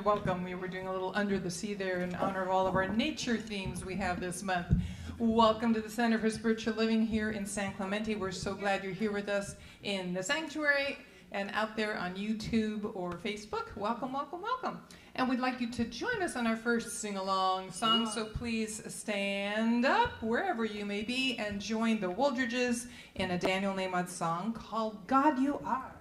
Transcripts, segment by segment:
welcome. We were doing a little under the sea there in honor of all of our nature themes we have this month. Welcome to the Center for Spiritual Living here in San Clemente. We're so glad you're here with us in the sanctuary and out there on YouTube or Facebook. Welcome, welcome, welcome. And we'd like you to join us on our first sing-along song, so please stand up wherever you may be and join the Wooldridges in a Daniel Nahmod song called God You Are.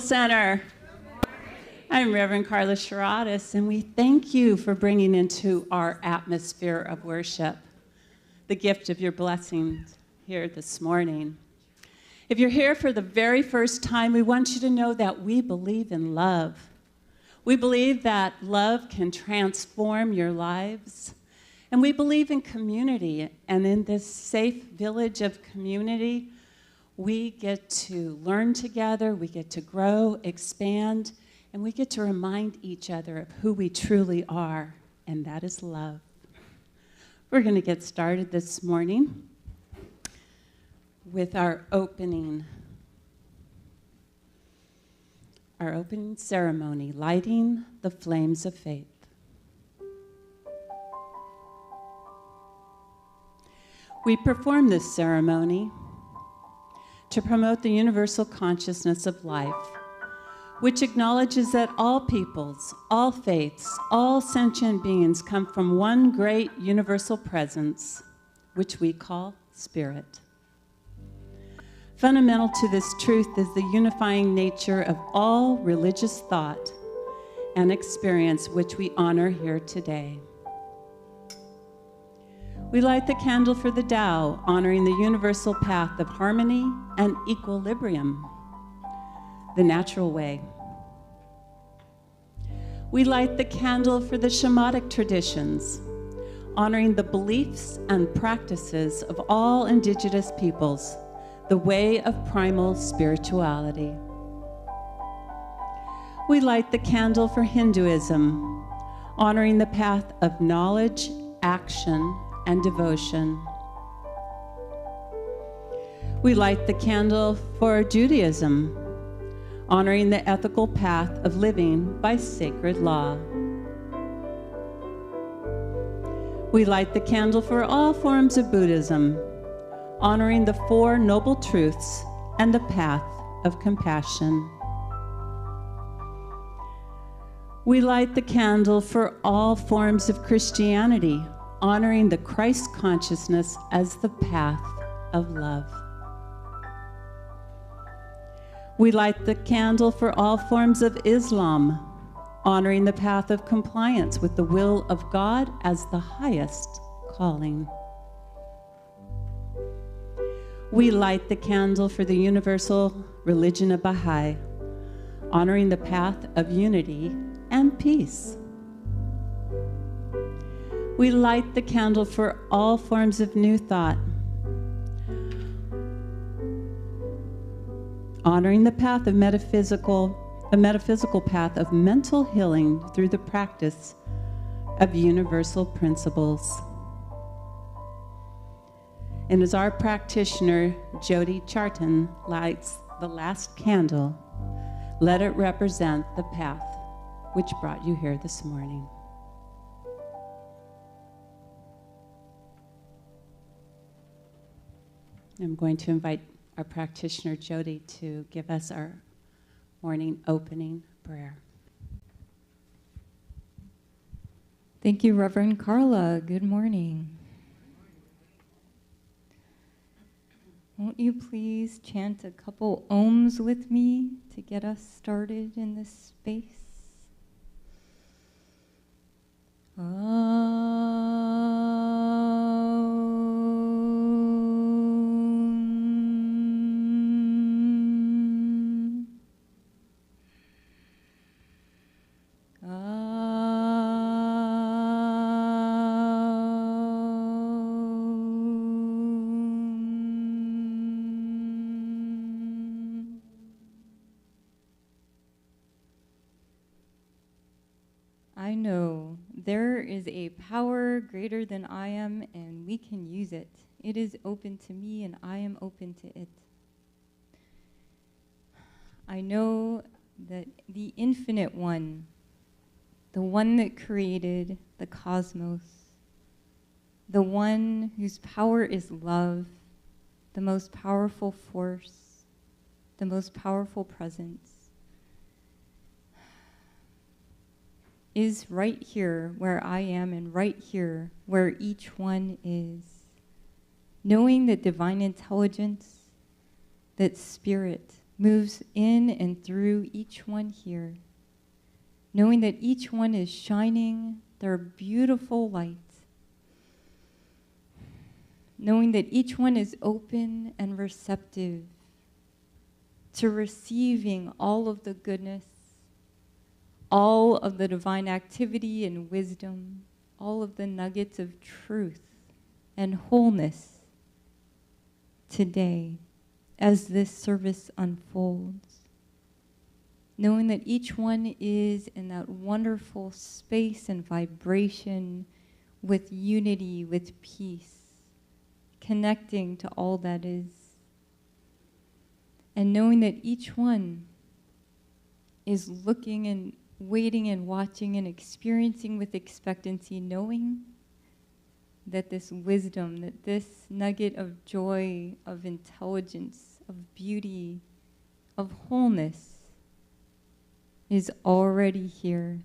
Center. I'm Reverend Carla Shiratis, and we thank you for bringing into our atmosphere of worship the gift of your blessings here this morning. If you're here for the very first time, we want you to know that we believe in love. We believe that love can transform your lives, and we believe in community, and in this safe village of community, we get to learn together, we get to grow, expand, and we get to remind each other of who we truly are, and that is love. We're going to get started this morning with our opening ceremony, Lighting the Flames of Faith. We perform this ceremony to promote the universal consciousness of life, which acknowledges that all peoples, all faiths, all sentient beings come from one great universal presence, which we call Spirit. Fundamental to this truth is the unifying nature of all religious thought and experience, which we honor here today. We light the candle for the Tao, honoring the universal path of harmony and equilibrium, the natural way. We light the candle for the shamanic traditions, honoring the beliefs and practices of all indigenous peoples, the way of primal spirituality. We light the candle for Hinduism, honoring the path of knowledge, action, and devotion. We light the candle for Judaism, honoring the ethical path of living by sacred law. We light the candle for all forms of Buddhism, honoring the Four Noble Truths and the path of compassion. We light the candle for all forms of Christianity, honoring the Christ consciousness as the path of love. We light the candle for all forms of Islam, honoring the path of compliance with the will of God as the highest calling. We light the candle for the universal religion of Baha'i, honoring the path of unity and peace. We light the candle for all forms of new thought, honoring the path of a metaphysical path of mental healing through the practice of universal principles. And as our practitioner, Jody Charton, lights the last candle, let it represent the path which brought you here this morning. I'm going to invite our practitioner, Jody, to give us our morning opening prayer. Thank you, Reverend Carla. Good morning. Won't you please chant a couple ohms with me to get us started in this space? I know there is a power greater than I am, and we can use it. It is open to me, and I am open to it. I know that the infinite one, the one that created the cosmos, the one whose power is love, the most powerful force, the most powerful presence, is right here where I am and right here where each one is. Knowing that divine intelligence, that spirit moves in and through each one here. Knowing that each one is shining their beautiful light. Knowing that each one is open and receptive to receiving all of the goodness, all of the divine activity and wisdom, all of the nuggets of truth and wholeness today as this service unfolds. Knowing that each one is in that wonderful space and vibration with unity, with peace, connecting to all that is. And knowing that each one is looking and waiting and watching and experiencing with expectancy, knowing that this wisdom, that this nugget of joy, of intelligence, of beauty, of wholeness is already here.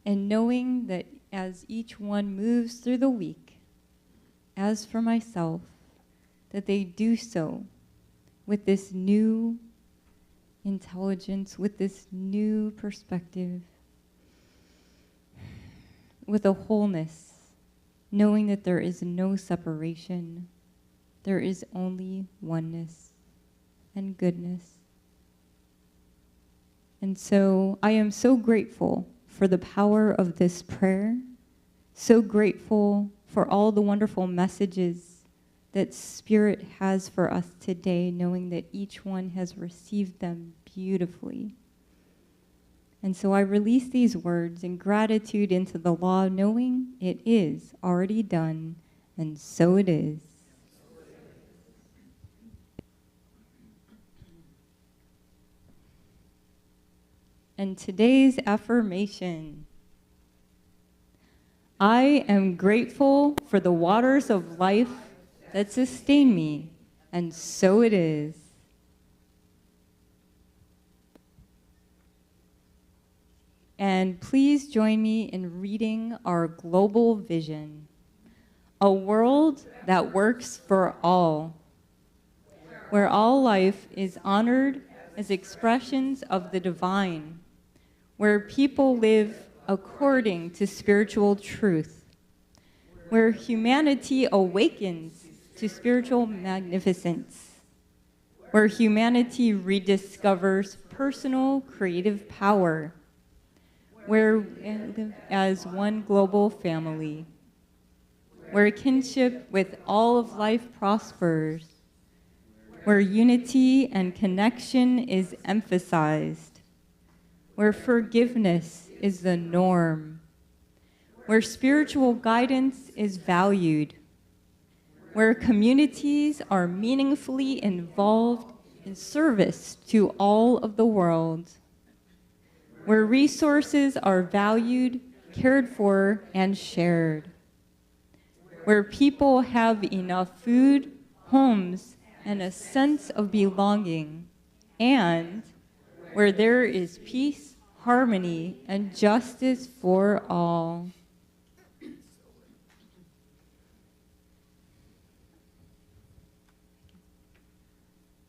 And knowing that as each one moves through the week, as for myself, that they do so with this new intelligence, with this new perspective, with a wholeness, knowing that there is no separation, there is only oneness and goodness. And so I am so grateful for the power of this prayer, so grateful for all the wonderful messages that Spirit has for us today, knowing that each one has received them beautifully. And so I release these words in gratitude into the law, knowing it is already done, and so it is. And today's affirmation: I am grateful for the waters of life that sustain me, and so it is. and please join me in reading our global vision. A world that works for all, where all life is honored as expressions of the divine, where people live according to spiritual truth, where humanity awakens to spiritual magnificence, where humanity rediscovers personal creative power, where we live as one global family, where kinship with all of life prospers, where unity and connection is emphasized, where forgiveness is the norm, where spiritual guidance is valued, where communities are meaningfully involved in service to all of the world, where resources are valued, cared for, and shared, where people have enough food, homes, and a sense of belonging, and where there is peace, harmony, and justice for all.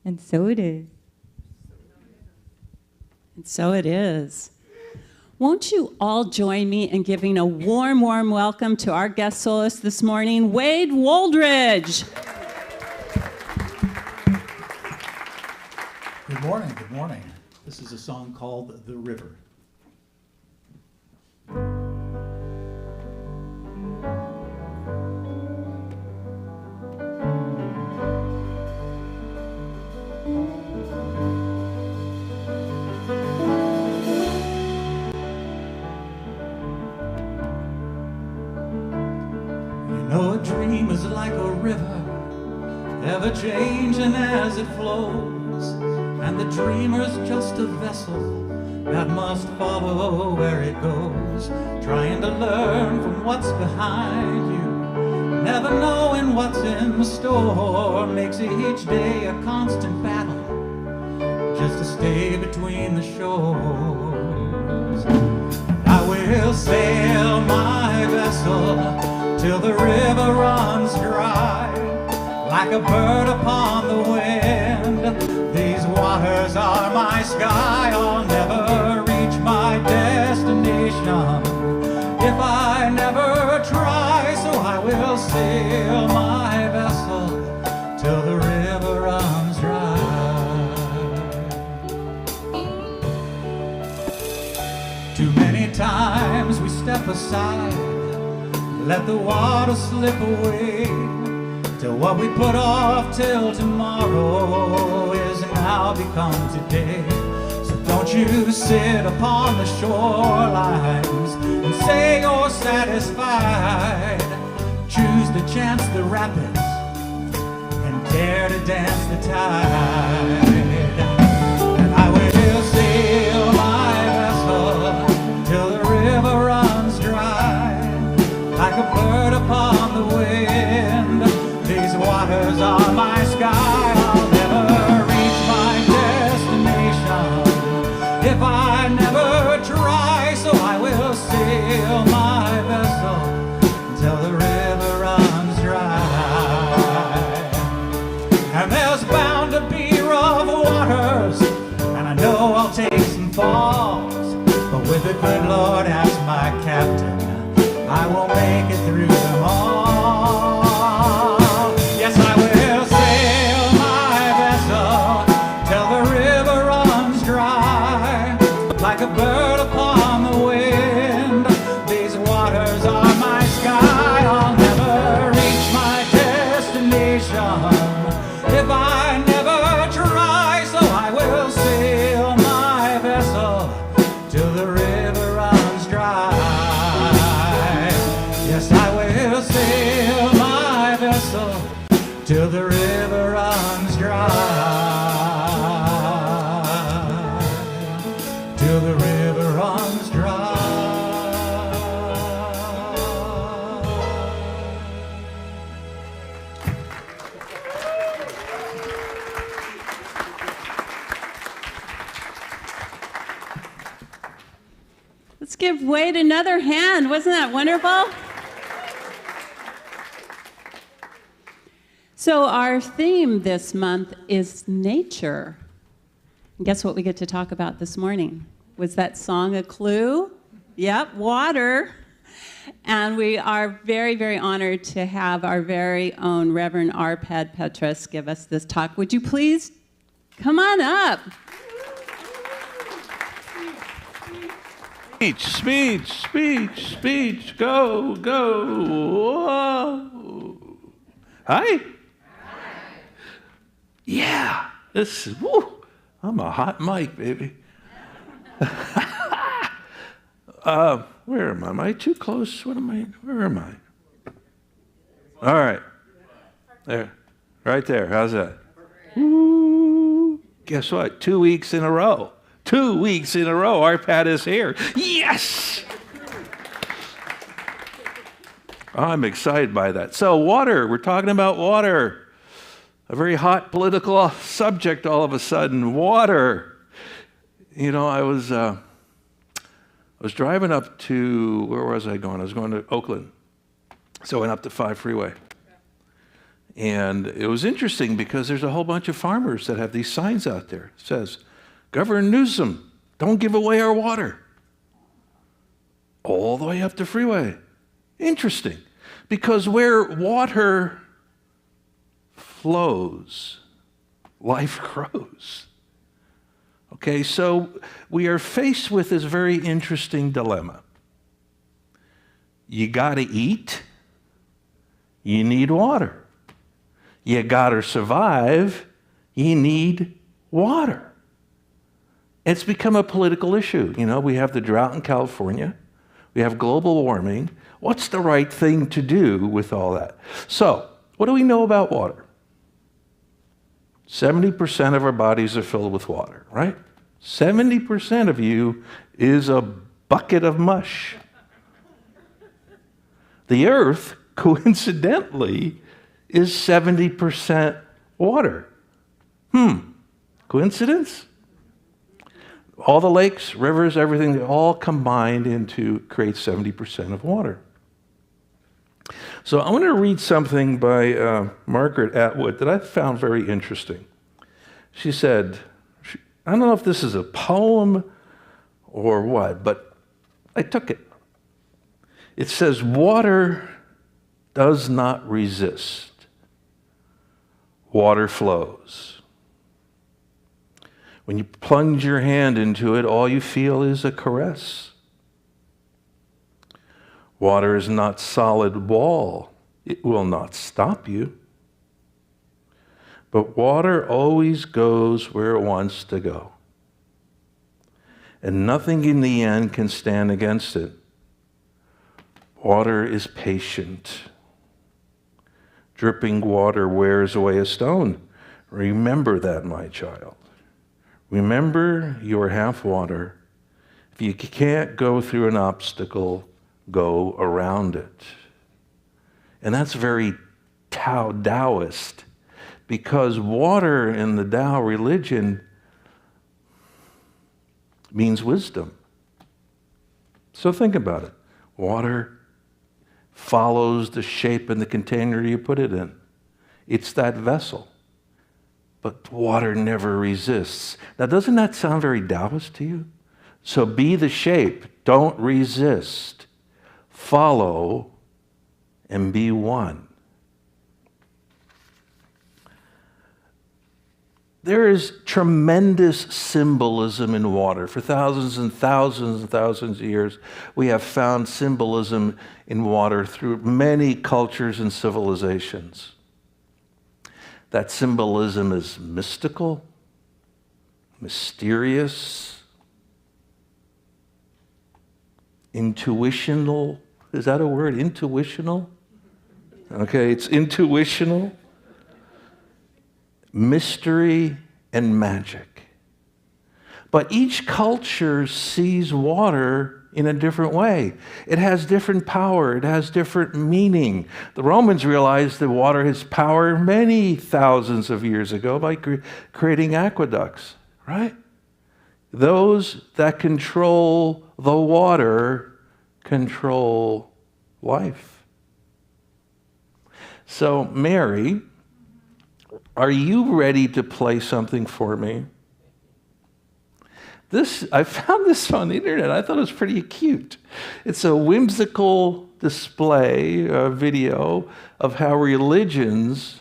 And so it is. And so it is. Won't you all join me in giving a warm, warm welcome to our guest soloist this morning, Wade Wooldridge. Good morning, good morning. This is a song called The River. A dream is like a river, ever changing as it flows, and the dreamer's just a vessel that must follow where it goes, trying to learn from what's behind you, never knowing what's in store, makes each day a constant battle just to stay between the shores. I will sail my vessel till the river runs dry, like a bird upon the wind. These waters are my sky. I'll never reach my destination if I never try. So I will sail my vessel till the river runs dry. Too many times we step aside, let the water slip away, till what we put off till tomorrow is now become today. So don't you sit upon the shorelines and say you're satisfied. Choose to chance the rapids and dare to dance the tide. And I will sail my vessel till the river runs dry, like a bird upon the wind. These waters are my sky. I'll never reach my destination if I never try. So I will sail my vessel till the river runs dry. And there's bound to be rough waters, and I know I'll take some falls, but with the good Lord as my captain, I will make it through them all. Yes, I will sail my vessel till the river runs dry, like a bird upon the wind. These waters are my sky. I'll never reach my destination if I never try. So I will sail my vessel till the river runs dry. Yes, I will sail my vessel till the river runs dry. Till the river Let's give Wade another hand. Wasn't that wonderful? So our theme this month is nature. And guess what we get to talk about this morning? Was that song a clue? Yep, water. And we are very, very honored to have our very own Reverend Arpad Petras give us this talk. Would you please come on up? Speech, go. Whoa. Hi. Yeah, this is, woo, I'm a hot mic, baby. Where am I? Am I too close? Where am I? All right. There. Right there. How's that? Woo. Guess what? 2 weeks in a row. 2 weeks in a row, Arpad is here. Yes! I'm excited by that. So water, we're talking about water. A very hot political subject all of a sudden, water. You know, I was driving up to, where was I going? I was going to Oakland. So I went up to 5 freeway. And it was interesting because there's a whole bunch of farmers that have these signs out there. It says, Governor Newsom, don't give away our water. All the way up the freeway. Interesting. Because where water flows, life grows. Okay, so we are faced with this very interesting dilemma. You got to eat, you need water. You got to survive, you need water. It's become a political issue. You know, we have the drought in California, we have global warming. What's the right thing to do with all that? So, what do we know about water? 70% of our bodies are filled with water, right? 70% of you is a bucket of mush. The earth, coincidentally, is 70% water. Coincidence? All the lakes, rivers, everything, they all combined into create 70% of water. So I want to read something by Margaret Atwood that I found very interesting. She said, I don't know if this is a poem or what, but I took it. It says, water does not resist. Water flows. When you plunge your hand into it, all you feel is a caress. Water is not solid wall. It will not stop you. But water always goes where it wants to go. And nothing in the end can stand against it. Water is patient. Dripping water wears away a stone. Remember that, my child. Remember you are half water. If you can't go through an obstacle, go around it. And that's very Taoist, because water in the Tao religion means wisdom. So think about it. Water follows the shape and the container you put it in. It's that vessel. But water never resists. Now, doesn't that sound very Taoist to you? So be the shape. Don't resist. Follow and be one. There is tremendous symbolism in water. For thousands and thousands and thousands of years, we have found symbolism in water through many cultures and civilizations. That symbolism is mystical, mysterious, intuitional. Is that a word? Intuitional? Okay, it's intuitional, mystery, and magic. But each culture sees water in a different way. It has different power. It has different meaning. The Romans realized that water has power many thousands of years ago by creating aqueducts, right? Those that control the water control life. So, Mary, are you ready to play something for me? I found this on the internet. I thought it was pretty cute. It's a whimsical display, a video of how religions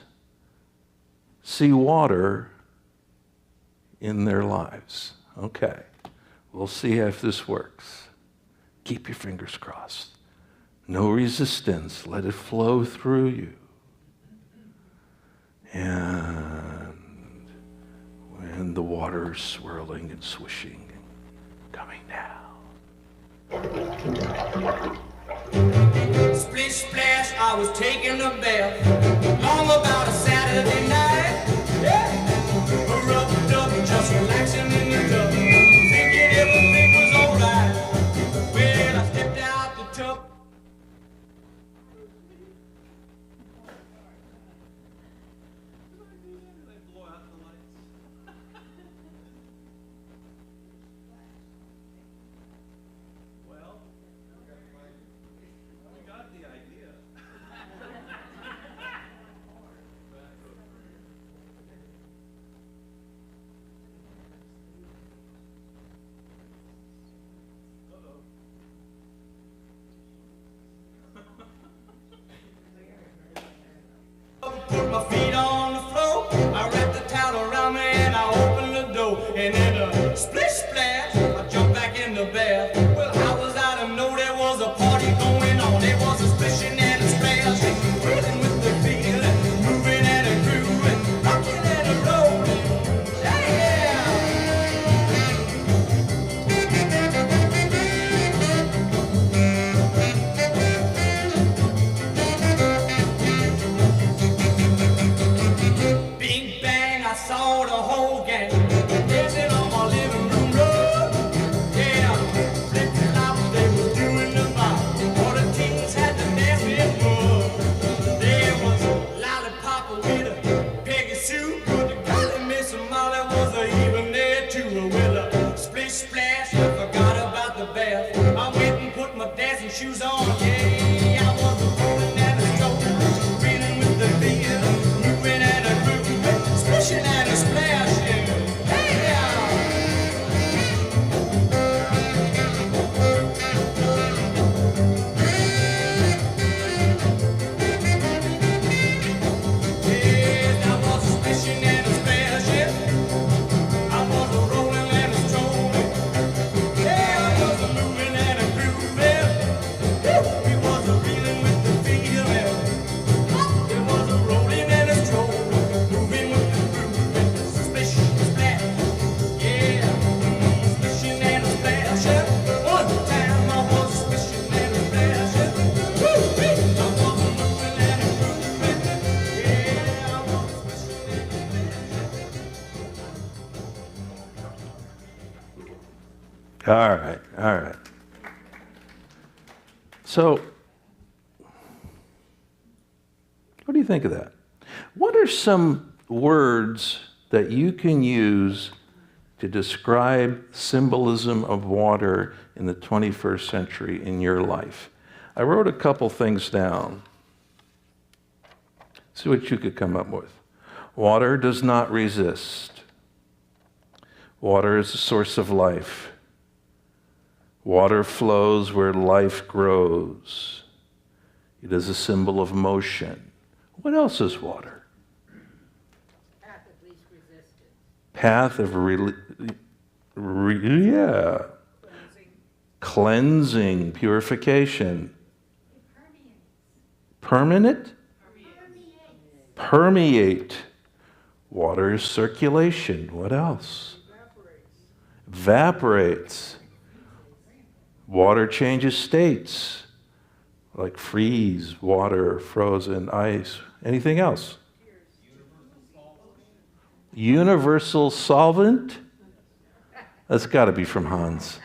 see water in their lives. Okay, we'll see if this works. Keep your fingers crossed. No resistance. Let it flow through you. And when the water is swirling and swishing and coming down. Splish splash, I was taking a bath. Long about a Saturday night. Yeah. Rubbed up, just relaxing in the tub. Thinking everything was alright. Well, I stepped out the tub. Put my feet on the floor, I wrapped the towel around me and I opened the door. And then a splish splash, I jumped back in the bath. Well, how was I to know there was a party going on? There was a splishing and a splash, whirling with the feeling, moving and a grooving, rocking and a rolling. Yeah! Big bang, I saw the whole gang dancing on my living room rug. Yeah, flip flop, they was doing the bop. All the teens had the dancing mug. There was a lollipop with a Peggy Sue, but the golly Miss Molly was even there too. With a splish splash, I forgot about the bath. I went and put my dancing shoes on. Yeah, I was rolling and a strolling, reeling with the beat, moving and a grooving, splishing and a splashing. Hey now! Yes, I was splishing and a splashing. I was a rolling and a strolling. Yeah, I was a moving and a grooving. We was a reeling with the feeling. It was a rolling and a strolling, moving with the grooving. Splish, splash, yeah, splishing and a splashing. One time I was splishing and a splashing. Woo-wee! I was a moving and a grooving. Yeah, I was splishing and a splashing. All right, all right. So, what do you think of that? What are some words that you can use to describe symbolism of water in the 21st century in your life? I wrote a couple things down. See what you could come up with. Water does not resist. Water is the source of life. Water flows where life grows. It is a symbol of motion. What else is water? Path of least resistance. Path of cleansing, purification. Permanent? Permeate. Water is circulation. What else? Evaporates. Water changes states, like freeze, water, frozen, ice. Anything else? Universal solvent? That's got to be from Hans.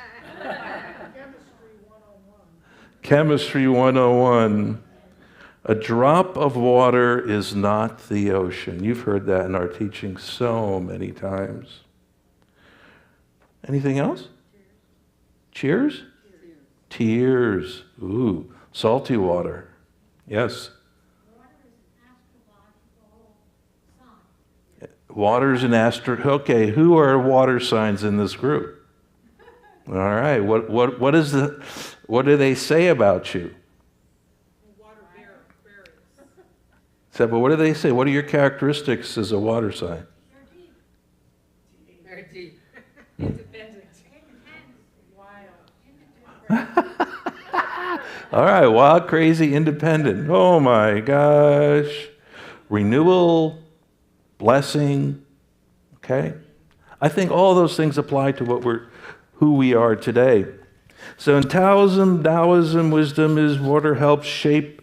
Chemistry 101. A drop of water is not the ocean. You've heard that in our teaching so many times. Anything else? Cheers? Tears. Ooh, salty water. Yes. Water's an astro. Okay, who are water signs in this group? All right. What do they say about you? So, but what do they say? What are your characteristics as a water sign? Very deep. Independent. All right, wild, crazy, independent. Oh my gosh. Renewal, blessing. Okay? I think all those things apply to who we are today. So in Taoism, wisdom is water helps shape.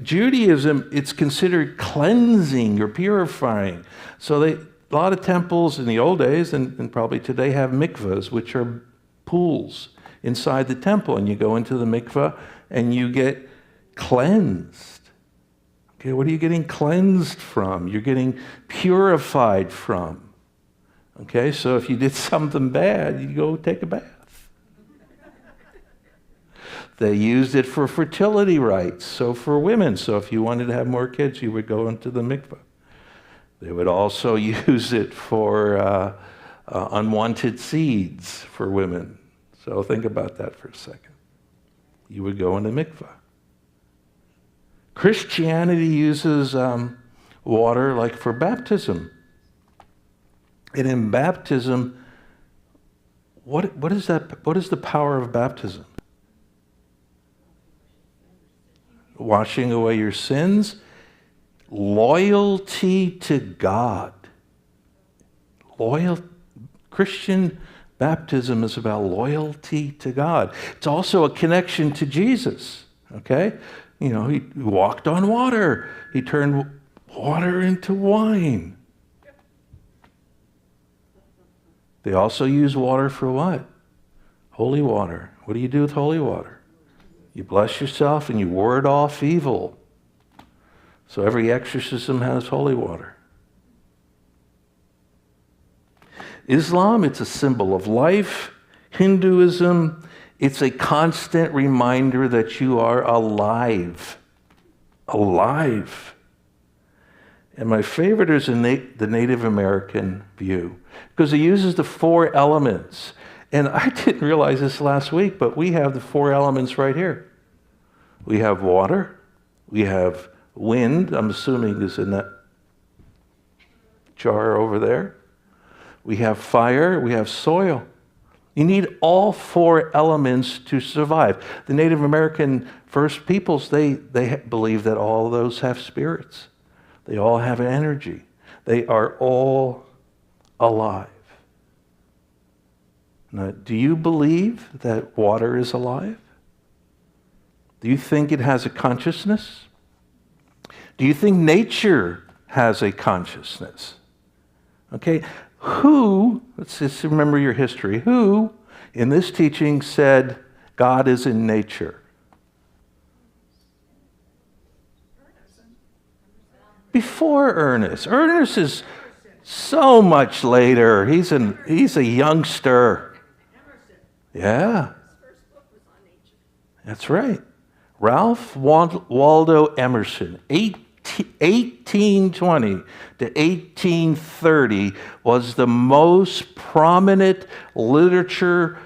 Judaism, it's considered cleansing or purifying. So a lot of temples in the old days and probably today have mikvahs, which are pools inside the temple, and you go into the mikvah and you get cleansed. Okay, what are you getting cleansed from? You're getting purified from. Okay, so if you did something bad, you go take a bath. They used it for fertility rites, so for women. So if you wanted to have more kids, you would go into the mikvah. They would also use it for unwanted seeds for women. So think about that for a second. You would go into mikvah. Christianity uses water like for baptism. And in baptism, what is that? What is the power of baptism? Washing away your sins, loyalty to God. Christian baptism is about loyalty to God. It's also a connection to Jesus, okay? You know, he walked on water. He turned water into wine. They also use water for what? Holy water. What do you do with holy water? You bless yourself and you ward off evil. So every exorcism has holy water. Islam, it's a symbol of life. Hinduism, it's a constant reminder that you are alive. Alive. And my favorite is the Native American view, because it uses the 4 elements. And I didn't realize this last week, but we have the 4 elements right here. We have water, we have wind, I'm assuming is in that jar over there. We have fire, we have soil. You need all 4 elements to survive. The Native American First Peoples, they believe that all of those have spirits. They all have energy. They are all alive. Now, do you believe that water is alive? Do you think it has a consciousness? Do you think nature has a consciousness? Okay, let's just remember your history. Who in this teaching said God is in nature? Before Ernest. Ernest is so much later. He's a youngster. Yeah. That's right. Ralph Waldo Emerson, 1820 to 1830, was the most prominent literature,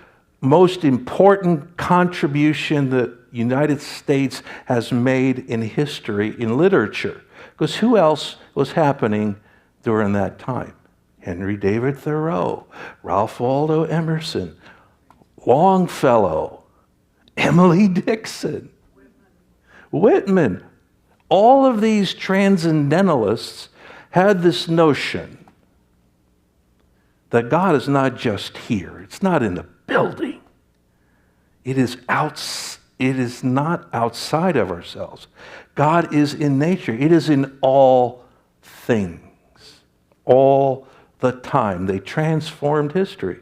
most important contribution the United States has made in history in literature. Because who else was happening during that time? Henry David Thoreau, Ralph Waldo Emerson, Longfellow, Emily Dixon, Whitman. All of these transcendentalists had this notion that God is not just here. It's not in the building. It is not outside of ourselves. God is in nature. It is in all things, all the time. They transformed history.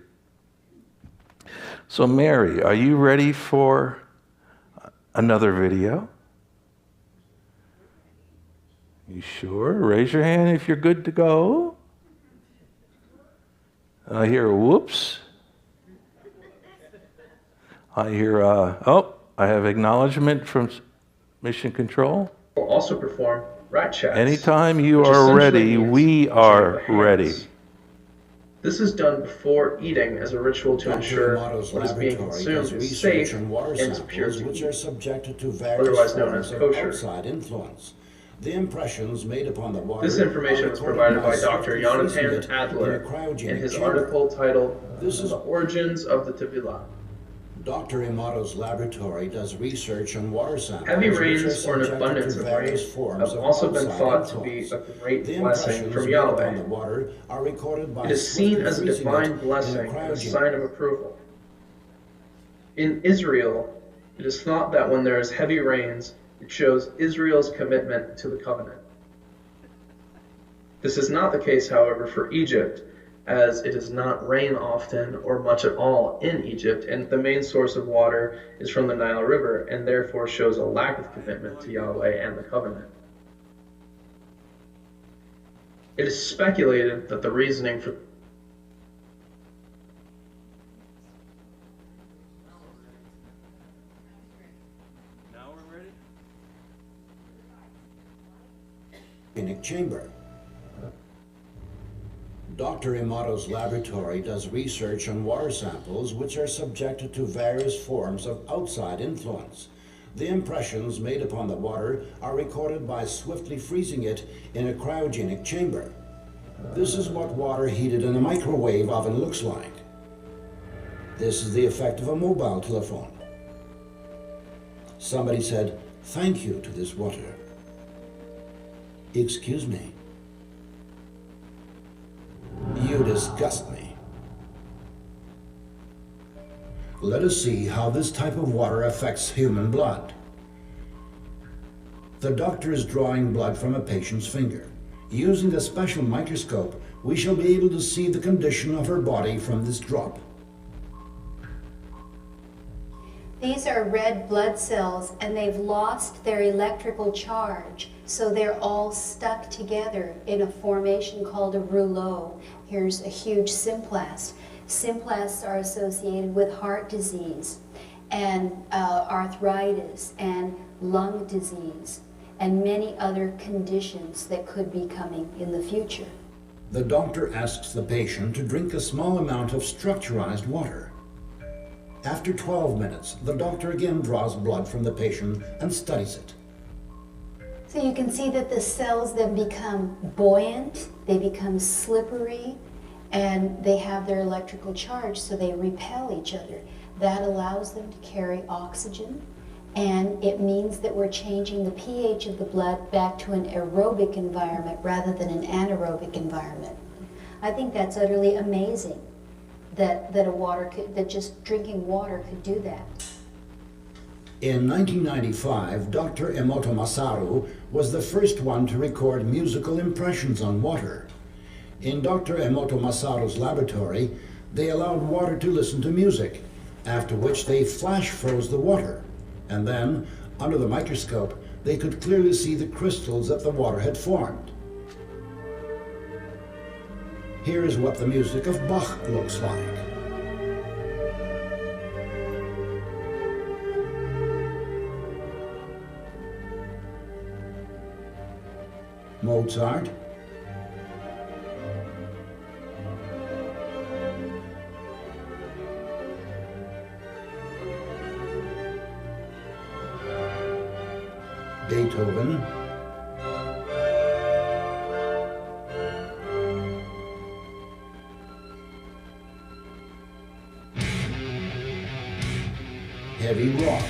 So Mary, are you ready for another video? You sure? Raise your hand if you're good to go. I hear whoops. I hear, oh, I have acknowledgement from Mission Control. Will also perform rat checks. Anytime you which are essentially ready, means we washing are of the hands. ready. This is done before eating as a ritual to ensure what is being consumed is safe and is pure to which eat, are subjected to various otherwise known as forms of kosher. outside influence. The impressions made upon the water This information was provided by Dr. Jonathan Adler in his article titled This is- The Origins of the Tevilah. Dr. Amato's laboratory does research on water samples. Heavy which are rains or an subjected abundance to of various rain forms have of also been outside thought to be influence. a great The blessing impressions from made upon the Yahweh. water are recorded by It is seen swiftly as a freezing divine it in blessing and a cryogenic- sign of approval. In Israel, it is thought that when there is heavy rains, it shows Israel's commitment to the covenant. This is not the case, however, for Egypt, as it does not rain often or much at all in Egypt, and the main source of water is from the Nile River, and therefore shows a lack of commitment to Yahweh and the covenant. It is speculated that the reasoning for cryogenic chamber. Dr. Amato's laboratory does research on water samples which are subjected to various forms of outside influence. The impressions made upon the water are recorded by swiftly freezing it in a cryogenic chamber. This is what water heated in a microwave oven looks like. This is the effect of a mobile telephone. Somebody said, "Thank you" to this water. Excuse me. You disgust me. Let us see how this type of water affects human blood. The doctor is drawing blood from a patient's finger. Using a special microscope, we shall be able to see the condition of her body from this drop. These are red blood cells, and they've lost their electrical charge, so they're all stuck together in a formation called a rouleau. Here's a huge symplast. Symplasts are associated with heart disease and arthritis and lung disease and many other conditions that could be coming in the future. The doctor asks the patient to drink a small amount of structurized water. After 12 minutes, the doctor again draws blood from the patient and studies it. So you can see that the cells then become buoyant, they become slippery, and they have their electrical charge, so they repel each other. That allows them to carry oxygen, and it means that we're changing the pH of the blood back to an aerobic environment rather than an anaerobic environment. I think that's utterly amazing that just drinking water could do that. In 1995, Dr. Emoto Masaru was the first one to record musical impressions on water. In Dr. Emoto Masaru's laboratory, they allowed water to listen to music, after which they flash froze the water. And then, under the microscope, they could clearly see the crystals that the water had formed. Here is what the music of Bach looks like. Mozart. Beethoven. Heavy rock.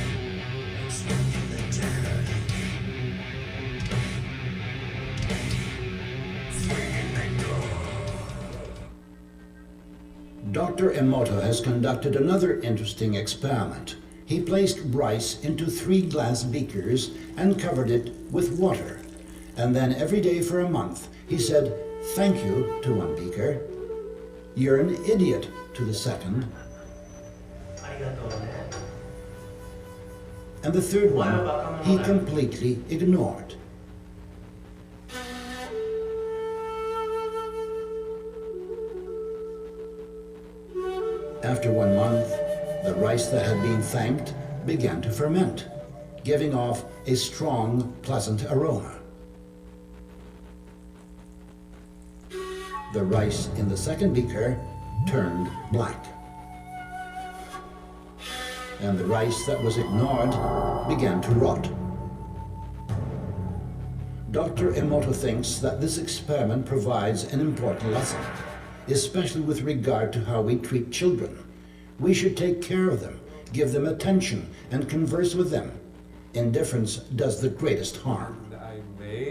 Dr. Emoto has conducted another interesting experiment. He placed rice into 3 glass beakers and covered it with water. And then every day for a month, he said, "Thank you" to one beaker. "You're an idiot" to the second. And the third one, he completely ignored. After 1 month, the rice that had been thanked began to ferment, giving off a strong, pleasant aroma. The rice in the second beaker turned black, and the rice that was ignored began to rot. Dr. Emoto thinks that this experiment provides an important lesson, especially with regard to how we treat children. We should take care of them, give them attention, and converse with them. Indifference does the greatest harm.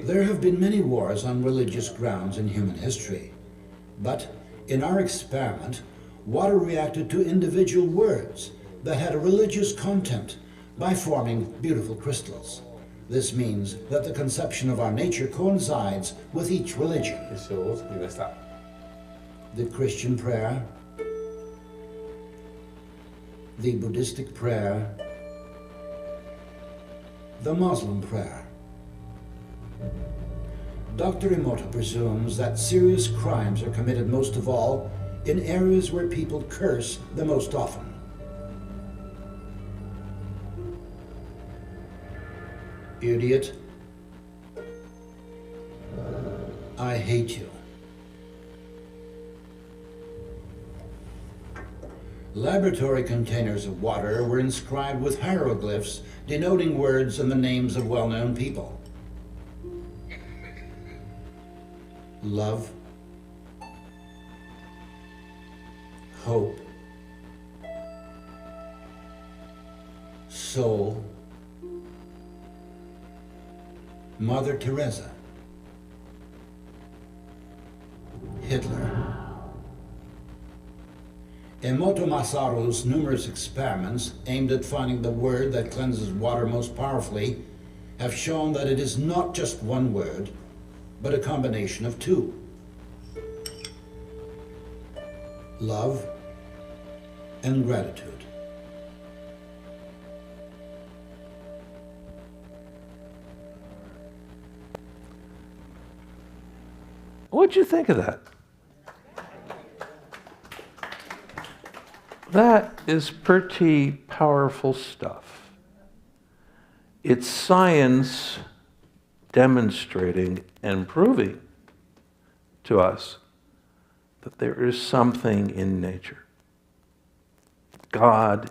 There have been many wars on religious grounds in human history. But in our experiment, water reacted to individual words that had a religious content by forming beautiful crystals. This means that the conception of our nature coincides with each religion. The Christian prayer, the Buddhistic prayer, the Muslim prayer. Dr. Emoto presumes that serious crimes are committed most of all in areas where people curse the most often. Idiot, I hate you. Laboratory containers of water were inscribed with hieroglyphs denoting words and the names of well-known people. Love, hope, soul, Mother Teresa, Hitler. Emoto Masaru's numerous experiments aimed at finding the word that cleanses water most powerfully have shown that it is not just one word, but a combination of two. Love and gratitude. What'd you think of that? That is pretty powerful stuff. It's science demonstrating and proving to us that there is something in nature. God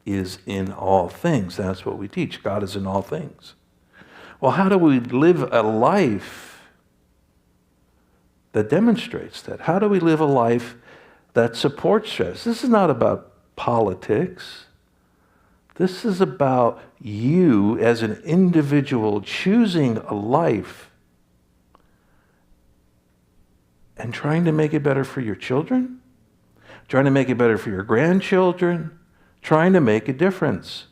is in all things. That's what we teach. God is in all things. Well, how do we live a life that demonstrates that? How do we live a life that supports this? This is not about politics. This is about you as an individual choosing a life and trying to make it better for your children, trying to make it better for your grandchildren, trying to make a difference.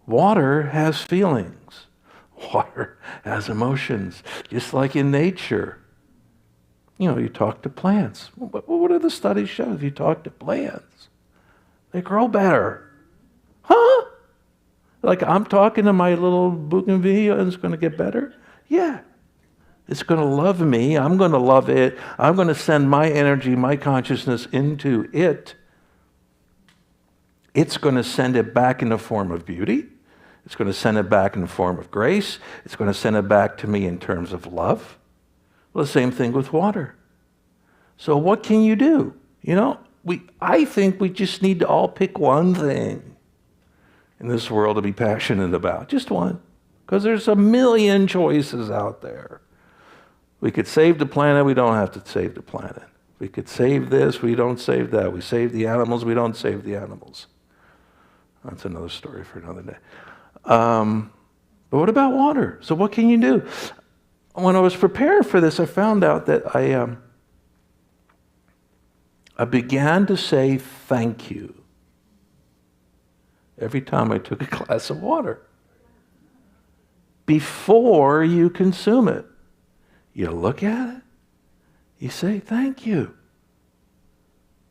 Water has feelings. Water has emotions, just like in nature. You know, you talk to plants. What do the studies show? If you talk to plants, they grow better. Huh? Like I'm talking to my little bougainvillea and it's going to get better? Yeah. It's going to love me. I'm going to love it. I'm going to send my energy, my consciousness into it. It's going to send it back in the form of beauty. It's going to send it back in the form of grace. It's going to send it back to me in terms of love. Well, the same thing with water. So what can you do? You know, I think we just need to all pick one thing in this world to be passionate about. Just one. Because there's a million choices out there. We could save the planet, we don't have to save the planet. We could save this, we don't save that. We save the animals, we don't save the animals. That's another story for another day. But what about water? So what can you do? When I was preparing for this, I found out that I began to say thank you every time I took a glass of water. Before you consume it. You look at it, you say thank you.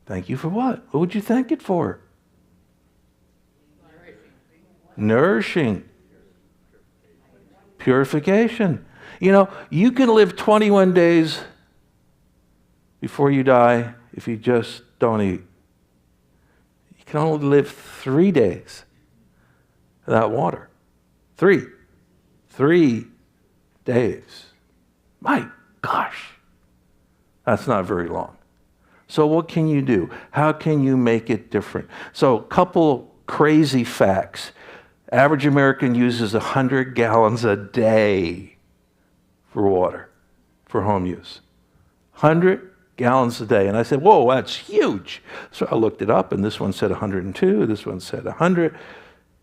Thank you for what? What would you thank it for? Nourishing. Purification. You know, you can live 21 days before you die if you just don't eat. can only live 3 days without water. 3 days. My gosh, that's not very long. So what can you do? How can you make it different? So a couple crazy facts. Average American uses 100 gallons a day for water, for home use. 100 gallons a day. And I said, whoa, that's huge. So I looked it up, and this one said 102, this one said 100.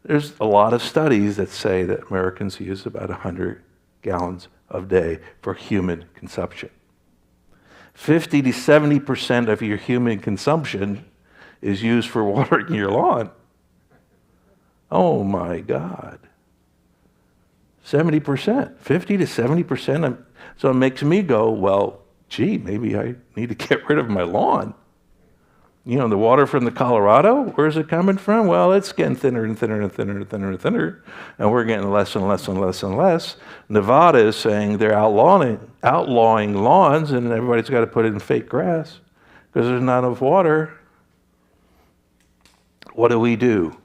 There's a lot of studies that say that Americans use about 100 gallons a day for human consumption. 50 to 70% of your human consumption is used for watering your lawn. Oh my God. 70%, 50 to 70%. So it makes me go, well, gee, maybe I need to get rid of my lawn. You know, the water from the Colorado, where's it coming from? Well, it's getting thinner and thinner and thinner and thinner and thinner, and we're getting less and less and less and less. Nevada is saying they're outlawing lawns, and everybody's got to put in fake grass because there's not enough water. What do we do?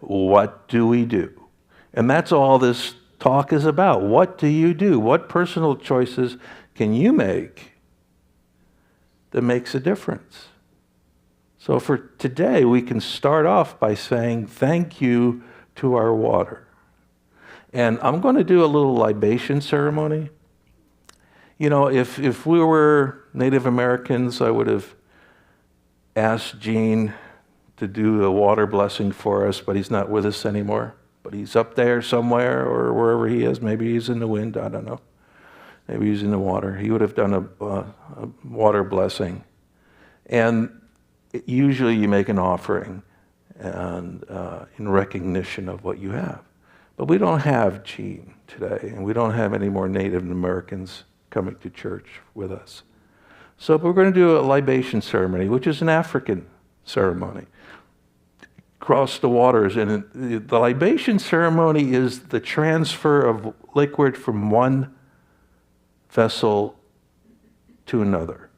What do we do? And that's all this talk is about. What do you do? What personal choices can you make that makes a difference? So for today, we can start off by saying thank you to our water. And I'm going to do a little libation ceremony. You know, if we were Native Americans, I would have asked Gene to do a water blessing for us, but he's not with us anymore. But he's up there somewhere or wherever he is. Maybe he's in the wind, I don't know. Maybe he's in the water. He would have done a water blessing. And usually you make an offering and in recognition of what you have. But we don't have Gene today, and we don't have any more Native Americans coming to church with us. So we're going to do a libation ceremony, which is an African ceremony. Cross the waters, and the libation ceremony is the transfer of liquid from one vessel to another.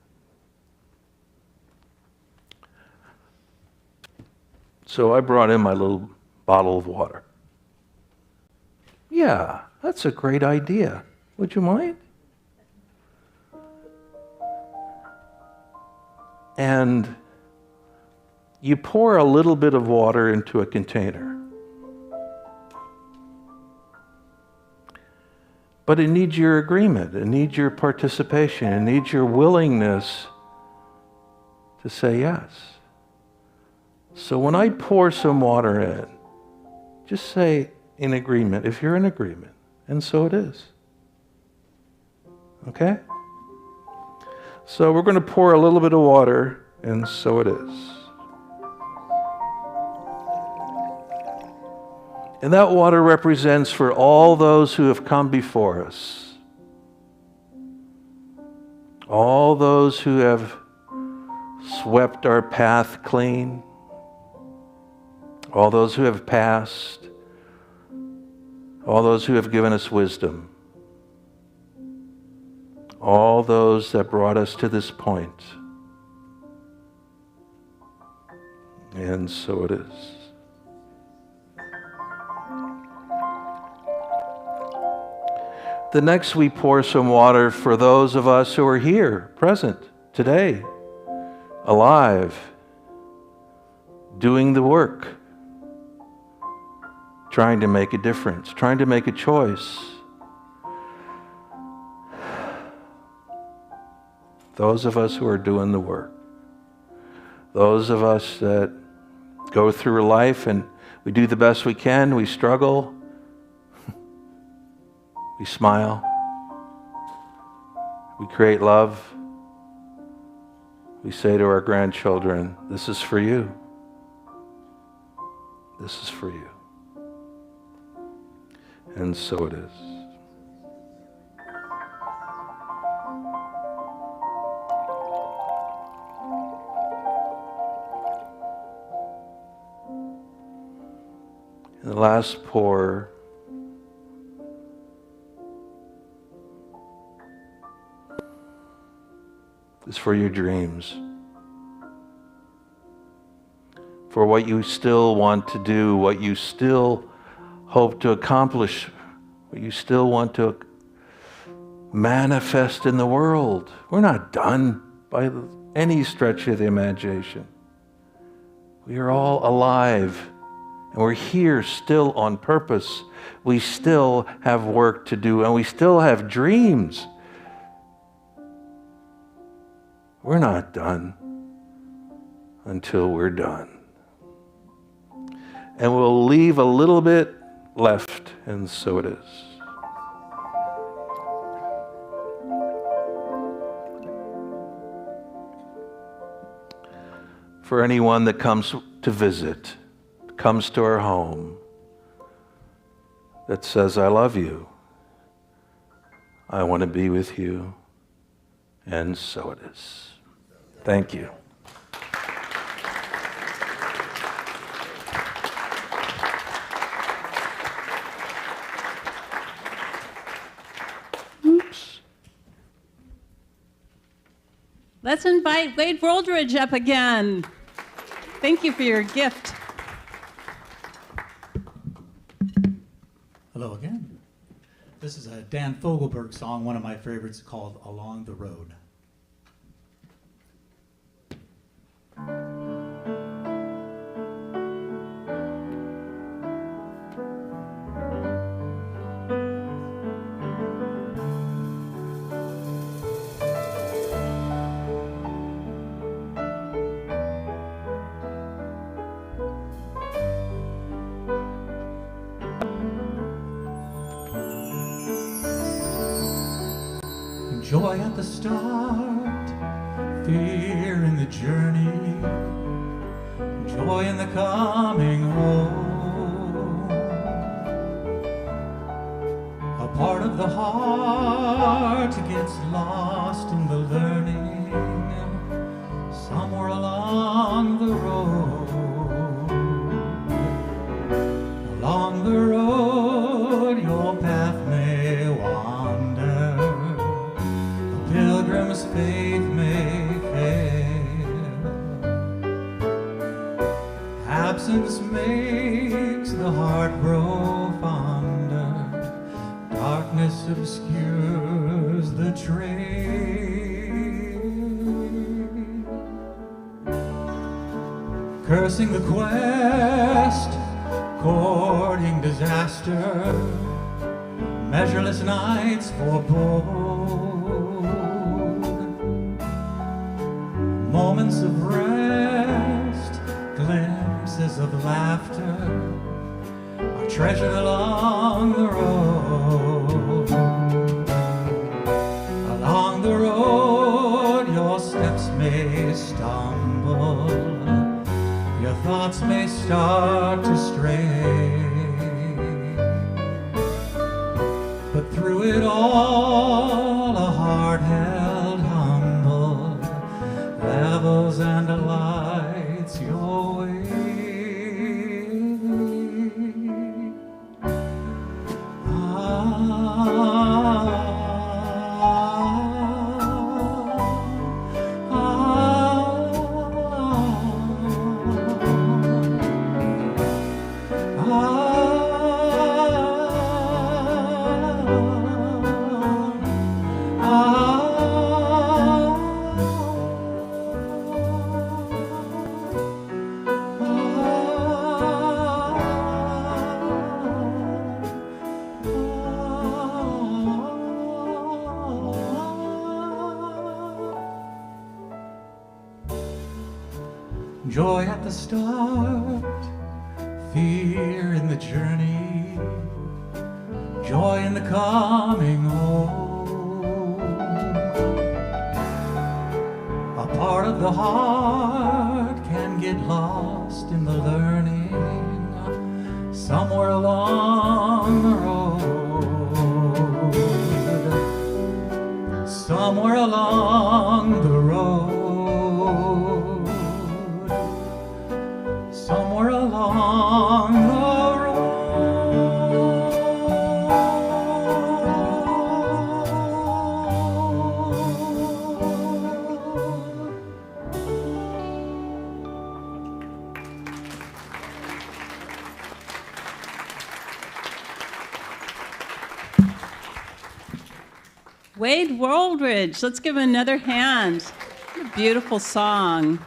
So I brought in my little bottle of water. Yeah, that's a great idea. Would you mind? And you pour a little bit of water into a container. But it needs your agreement. It needs your participation. It needs your willingness to say yes. So when I pour some water in, just say in agreement, if you're in agreement. And so it is. Okay? So we're going to pour a little bit of water, and so it is. And that water represents for all those who have come before us. All those who have swept our path clean. All those who have passed. All those who have given us wisdom. All those that brought us to this point. And so it is. The next, we pour some water for those of us who are here, present, today, alive, doing the work, trying to make a difference, trying to make a choice. Those of us who are doing the work. Those of us that go through life and we do the best we can, we struggle, we smile, we create love. We say to our grandchildren, this is for you. This is for you. And so it is. And the last pour is for your dreams. for what you still want to do, what you still hope to accomplish, what you still want to manifest in the world. We're not done by any stretch of the imagination. We are all alive, and we're here still on purpose. We still have work to do, and we still have dreams. We're not done until we're done. And we'll leave a little bit left, and so it is. For anyone that comes to visit, comes to our home, that says, I love you, I want to be with you, and so it is. Thank you. Oops. Let's invite Wade Woldridge up again. Thank you for your gift. Hello again. This is a Dan Fogelberg song, one of my favorites, called Along the Road. Joy at the start, fear in the journey, joy in the coming home. A part of the heart gets lost in the learning, somewhere along the road. Along the road, your path may wander. Pilgrim's faith may fail. Absence makes the heart grow fonder. Darkness obscures the trail. Cursing the quest, courting disaster. Measureless nights forebode. Moments of rest, glimpses of laughter are treasured along the road. Along the road, your steps may stumble, your thoughts may start to stray. But through it all, a heart held humble levels and lights your way. Joy at the start, fear in the journey, joy in the coming home. A part of the heart can get lost in the learning, somewhere along the road. Somewhere along the road. Somewhere along the road. Wade Woldridge, let's give him another hand. What a beautiful song.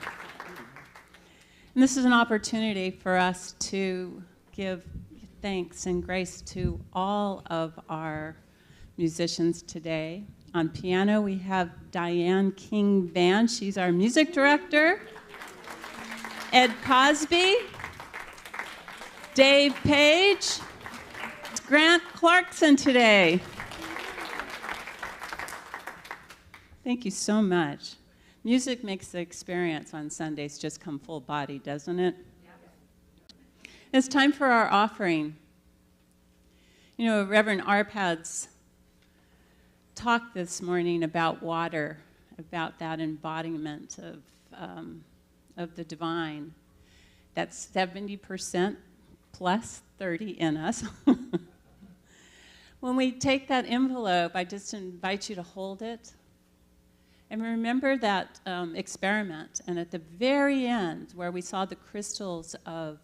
And this is an opportunity for us to give thanks and grace to all of our musicians today. On piano, we have Diane King-Van. She's our music director. Ed Cosby. Dave Page. Grant Clarkson today. Thank you so much. Music makes the experience on Sundays just come full body, doesn't it? It's time for our offering. You know, Reverend Arpad's talked this morning about water, about that embodiment of the divine. That's 70% plus 30 in us. When we take that envelope, I just invite you to hold it. And remember that experiment, and at the very end, where we saw the crystals of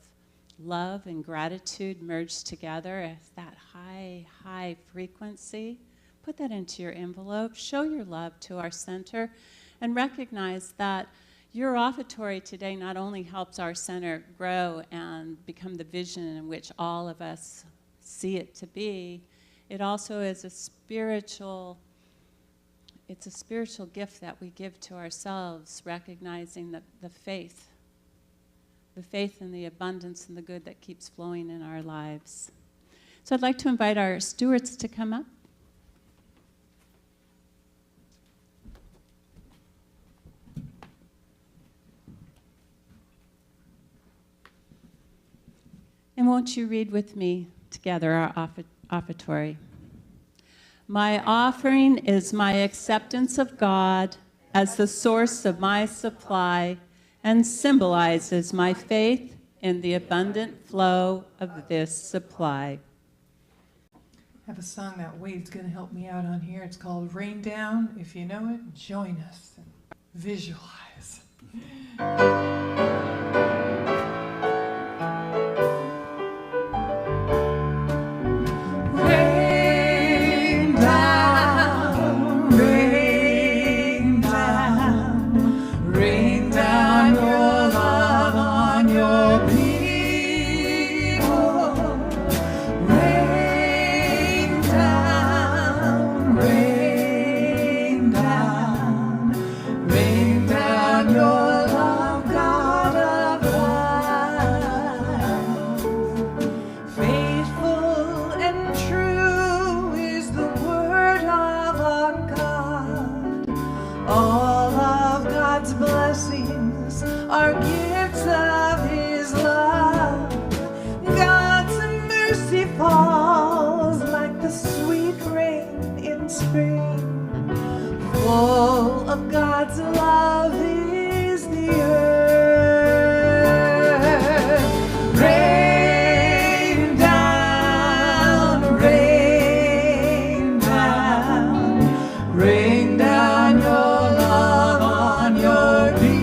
love and gratitude merged together as that high, high frequency, put that into your envelope, show your love to our center, and recognize that your offertory today not only helps our center grow and become the vision in which all of us see it to be, it also is a spiritual gift that we give to ourselves, recognizing the faith in the abundance and the good that keeps flowing in our lives. So I'd like to invite our stewards to come up. And won't you read with me together our offertory? My offering is my acceptance of God as the source of my supply and symbolizes my faith in the abundant flow of this supply. I have a song that Wade's going to help me out on here. It's called Rain Down. If you know it, join us and visualize. Full of God's love is the earth. Rain down, rain down, rain down your love on your people.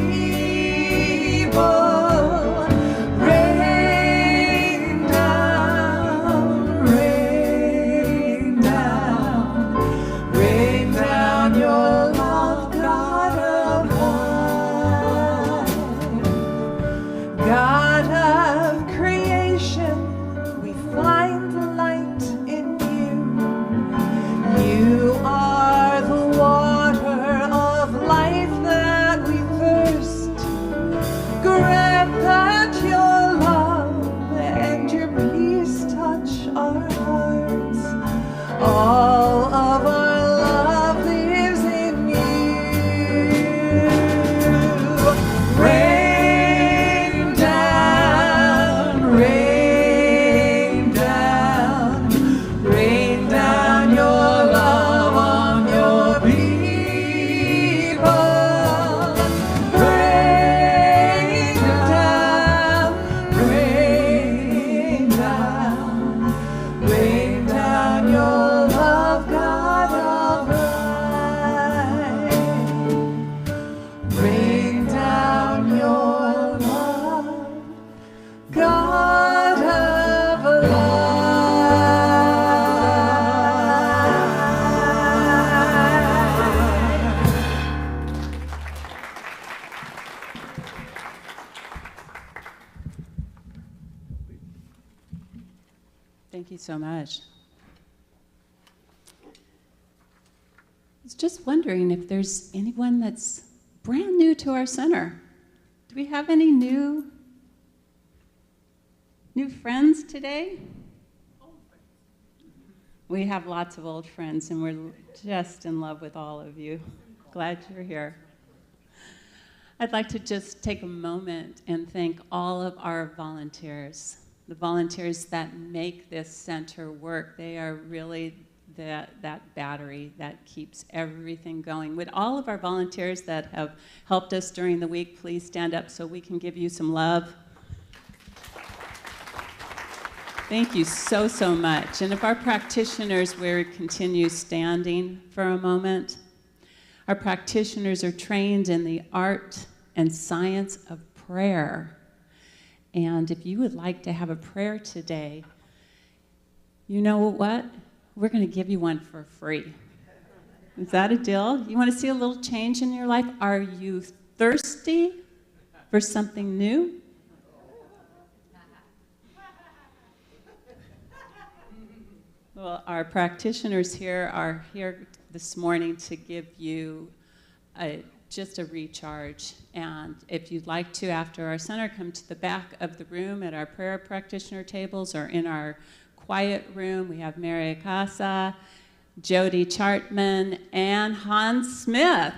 Thank you so much. I was just wondering if there's anyone that's brand new to our center. Do we have any new friends today? We have lots of old friends, and we're just in love with all of you. Glad you're here. I'd like to just take a moment and thank all of our volunteers, the volunteers that make this center work. They are really that battery that keeps everything going. Would all of our volunteers that have helped us during the week please stand up so we can give you some love? Thank you so, so much. And if our practitioners will continue standing for a moment. Our practitioners are trained in the art and science of prayer. And if you would like to have a prayer today, you know what? We're going to give you one for free. Is that a deal? You want to see a little change in your life? Are you thirsty for something new? Well, our practitioners here are here this morning to give you just a recharge. And if you'd like to, after our center, come to the back of the room at our prayer practitioner tables or in our quiet room. We have Mary Casa, Jody Chartman, and Hans Smith.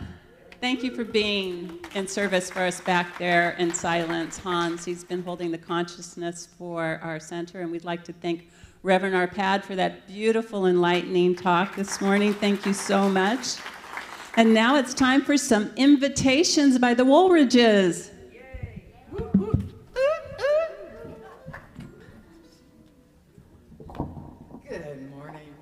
Thank you for being in service for us back there in silence. Hans, he's been holding the consciousness for our center, and we'd like to thank Reverend Arpad for that beautiful, enlightening talk this morning. Thank you so much. And now it's time for some invitations by the Woolridges. Good morning.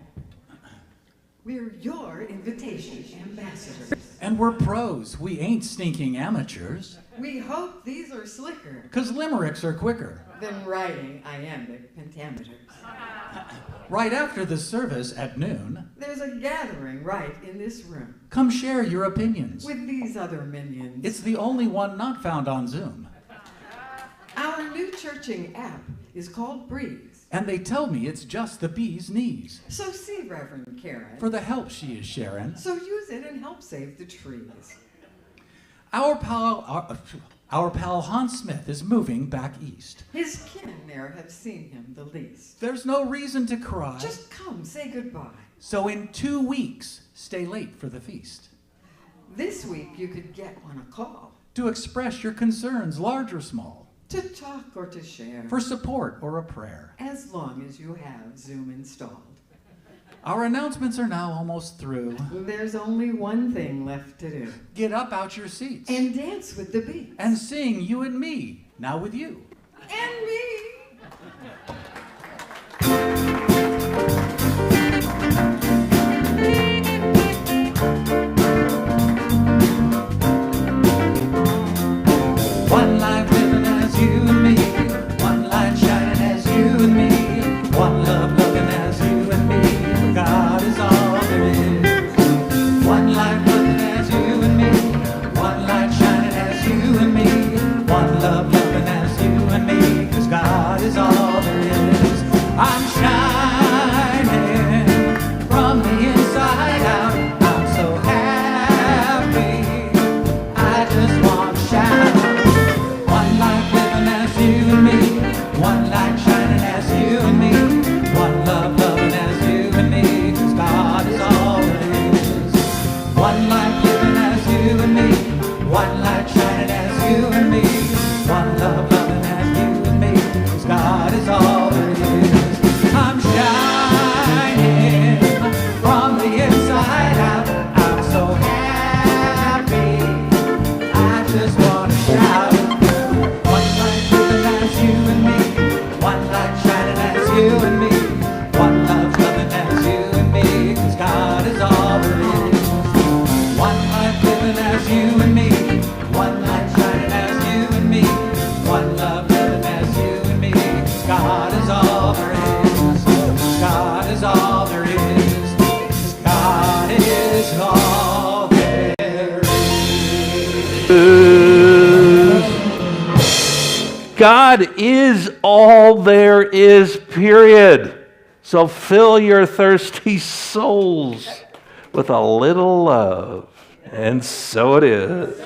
We're your invitation ambassadors. And we're pros. We ain't stinking amateurs. We hope these are slicker 'Cause limericks are quicker. than writing iambic pentameters. Right after the service at noon, There's a gathering right in this room come share your opinions. with these other minions. It's the only one not found on Zoom. Our new churching app is called Breeze. And they tell me it's just the bee's knees. So see Reverend Karen. For the help she is sharing. So use it and help save the trees. Our pal Hans Smith is moving back east. His kin there have seen him the least. There's no reason to cry. Just come, say goodbye. So in 2 weeks, stay late for the feast. This week you could get on a call. To express your concerns, large or small. To talk or to share. For support or a prayer. As long as you have Zoom installed. Our announcements are now almost through. There's only one thing left to do. Get up out your seats. And dance with the beats. And sing You and Me, now with you. And me. One life living as you and me. One light shining as you and me. One love loving as you and me. God is all there is. One life loving as you and me. One light shining as you and me. One love loving as you and me. 'Cause God is all there is. I'm shining from the inside out. I'm so happy. I just want to shout. One life living as you and me. One light shining as you and me. One love loving as you and me. 'Cause God is all there is. One life living as you and me. One light shining as you and me. One love loving as you and me. 'Cause God is all there is. I'm shining from the inside out. I'm so happy. I just want to shout. One light living as you and me. One light shining as you and me. One love loving as you and me. 'Cause God is all there is. One life living as you and me. One light shining as you and me. One love loving as you and me. 'Cause God is all there is. 'Cause God is all there is. 'Cause God is all there is. God is all there is, period. So fill your thirsty souls with a little love. And so it is.